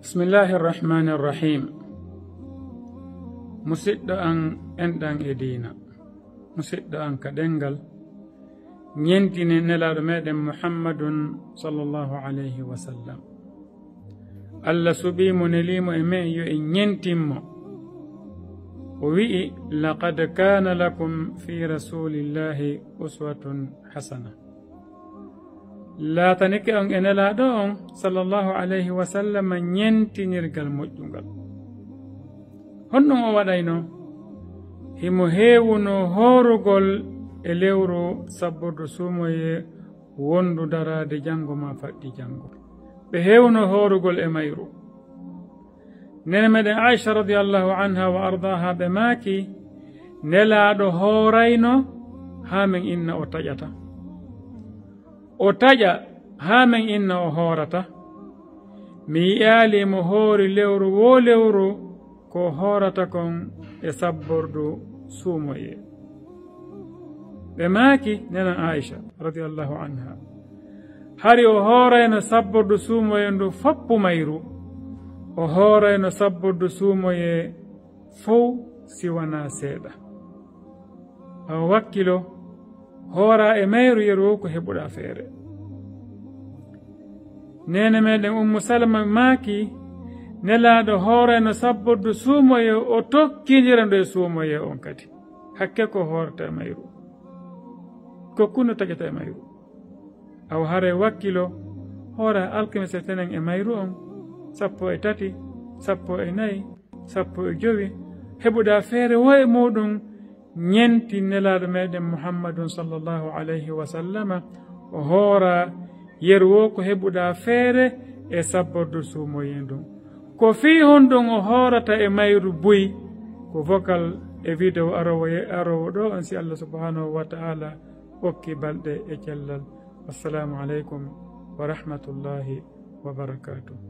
بسم الله الرحمن الرحيم. مسد أن أندان إدينا مسد أن كدنجل نينتين نلاد مدن محمد صلى الله عليه وسلم الله سبيم نليم إمي ينتم ووئي لقد كان لكم في رسول الله أسوة حسنة لا تنك أن إنلا دون صلى الله عليه وسلم نينتي نرجل مجنجل هنو وداينو هيمو هيونو هورغول إليورو سبب سوموي وندو دارا دي جانغو ما فاتي جانغو بهيونو هورغول إميرو نمد عائشة رضي الله عنها وأرضاها بماكي نلادو هورينو هامن إن أتجتا أتجا هامن إن أهورتا ميالي مهوري لورو ولورو ko horata kon e sabbordu suumoye ɓe maaki nena aicha radiallahu anha hari o hoorayno sabbordu suumoye ndu foppu mayru o hoorayno sabbordu suumoye fow siwana seeɗa aw wakkilo hoora e mayru yeru ko heɓuɗa feere nene meɗen ummu salama maaki nelaɗo hoorayno sabbordu suumoye o tokkidira ndo e suumoye on kadi hakke ko hoorata e mayru kokkuno taƴata e mayru aw hara wakkilo hoora alkamisa tenen e mayru on 13 14 15 heɓuɗa feere wo e muɗum ñenti nelaɗo meɗen muhammadun sallllahu alayhi wa sallama o hoora yeru wo ko heɓuɗa feere e sabbordu suumoye ndum ko fi honɗon o hoorata e mayru buy ko vocal e vidéo arowo ɗo on si allah subhanahu wa ta'ala hokki balɗe e cellal. Assalamu aleykum wa rahmatullahi wa barakatuh.